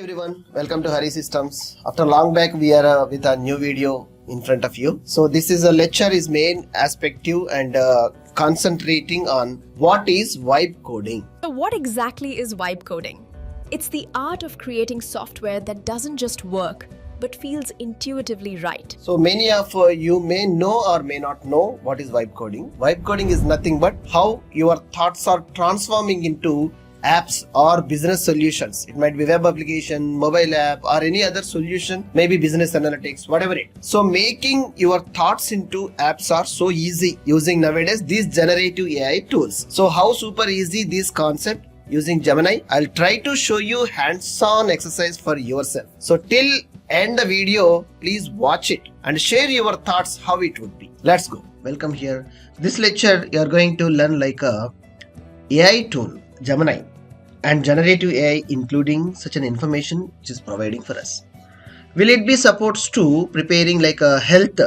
everyone, welcome to harisystems. After long back we are with a new video in front of you. So this is a lecture is main aspective and concentrating on what is vibe coding. So what exactly is vibe coding? It's the art of creating software that doesn't just work but feels intuitively right. So many of you may know or may not know what is vibe coding. Vibe coding is nothing but how your thoughts are transforming into apps or business solutions. It might be web application, mobile app, or any other solution, maybe business analytics, whatever it. So making your thoughts into apps are so easy using nowadays these generative AI tools. So how super easy this concept using Gemini? I'll try to show you hands-on exercise for yourself. So till end the video, please watch it and share your thoughts how it would be. Let's go. Welcome here. This lecture you are going to learn like a AI tool, Gemini, and generative AI including such an information which is providing for us. Will it be supports to preparing like a health,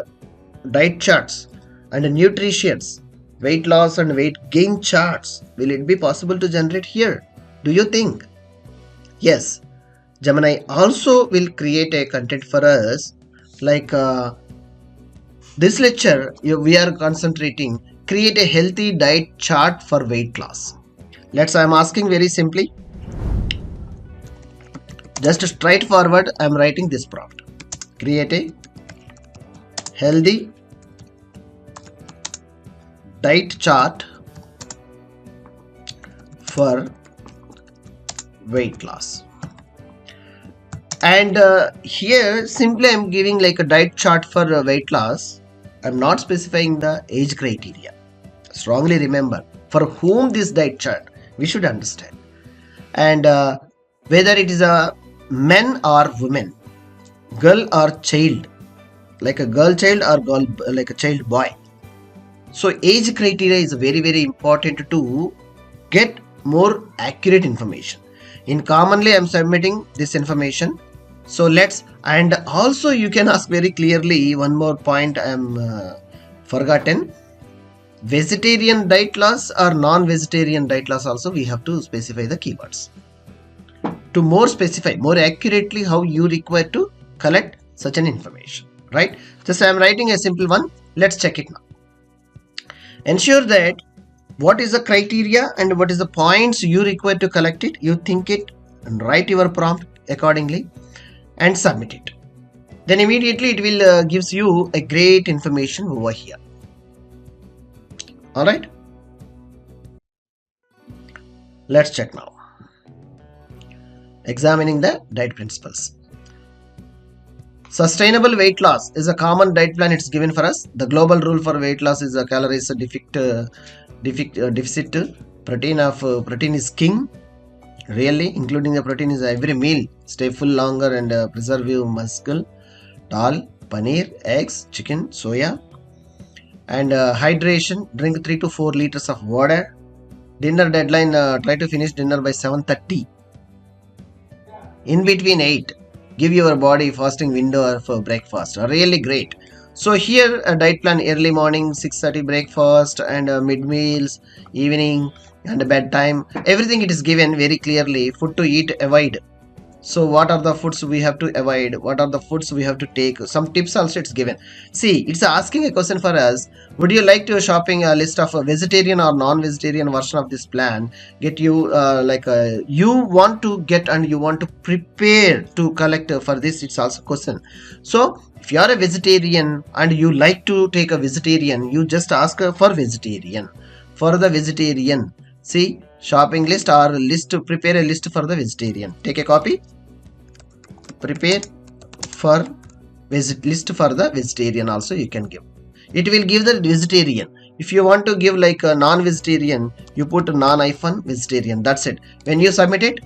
diet charts and nutritions, weight loss and weight gain charts? Will it be possible to generate here? Do you think? Yes. Gemini also will create a content for us like this lecture we are concentrating create a healthy diet chart for weight loss. I'm asking very simply, just straightforward I am writing this prompt. Create a healthy diet chart for weight loss. And here simply I am giving like a diet chart for weight loss. I am not specifying the age criteria. Strongly remember for whom this diet chart we should understand, and whether it is a men or women, girl or child, like a girl child or girl like a child boy. So age criteria is very important to get more accurate information. In commonly I am submitting this information. So and also you can ask very clearly one more point I am forgotten. Vegetarian diet loss or non-vegetarian diet loss also we have to specify the keywords to more specify more accurately how you require to collect such an information, right? Just I am writing a simple one. Let's check it now. Ensure that what is the criteria and what is the points you require to collect it. You think it and write your prompt accordingly and submit it. Then immediately it will gives you a great information over here. Alright, let's check now. Examining the diet principles. Sustainable weight loss is a common diet plan. It's given for us. The global rule for weight loss is a calories deficit. Protein is king. Really, including the protein is every meal. Stay full longer and preserve your muscle. Dal, paneer, eggs, chicken, soya. And hydration, drink 3 to 4 liters of water. Dinner deadline, try to finish dinner by 7:30. In between 8, give your body fasting window for breakfast. Really great. So here a diet plan: early morning 6:30 breakfast and mid meals, evening and bedtime. Everything it is given very clearly. Food to eat, avoid. So what are the foods we have to avoid? What are the foods we have to take? Some tips also it's given. See, it's asking a question for us. Would you like to shopping a list of a vegetarian or non-vegetarian version of this plan? Get you you want to get and you want to prepare to collect for this. It's also question. So if you are a vegetarian and you like to take a vegetarian, you just ask for vegetarian. For the vegetarian, see, shopping list or list, prepare a list for the vegetarian. Take a copy. Prepare for list for the vegetarian also you can give. It will give the vegetarian. If you want to give like a non-vegetarian, you put non-vegetarian. That's it. When you submit it,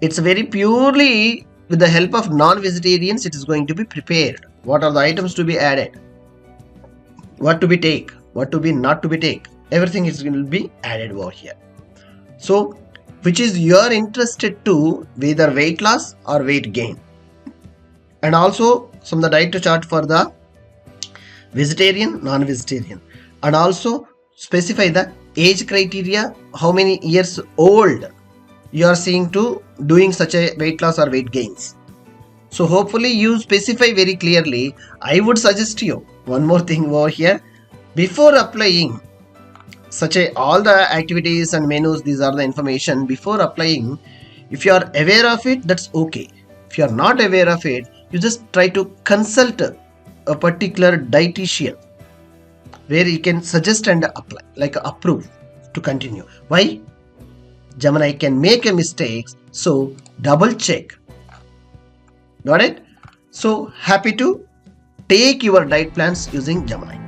it's very purely with the help of non-vegetarians it is going to be prepared. What are the items to be added? What to be take? What to be not to be take? Everything is going to be added over here. So which is you're interested to whether weight loss or weight gain, and also some the diet chart for the vegetarian, non-vegetarian, and also specify the age criteria, how many years old you are seeing to doing such a weight loss or weight gains. So hopefully you specify very clearly. I would suggest you one more thing over here. Before applying such a all the activities and menus, these are the information. Before applying, if you are aware of it, that's okay. If you are not aware of it, you just try to consult a particular dietitian where you can suggest and apply, like approve to continue. Why? Gemini can make a mistake, so double check. Got it? So happy to take your diet plans using Gemini.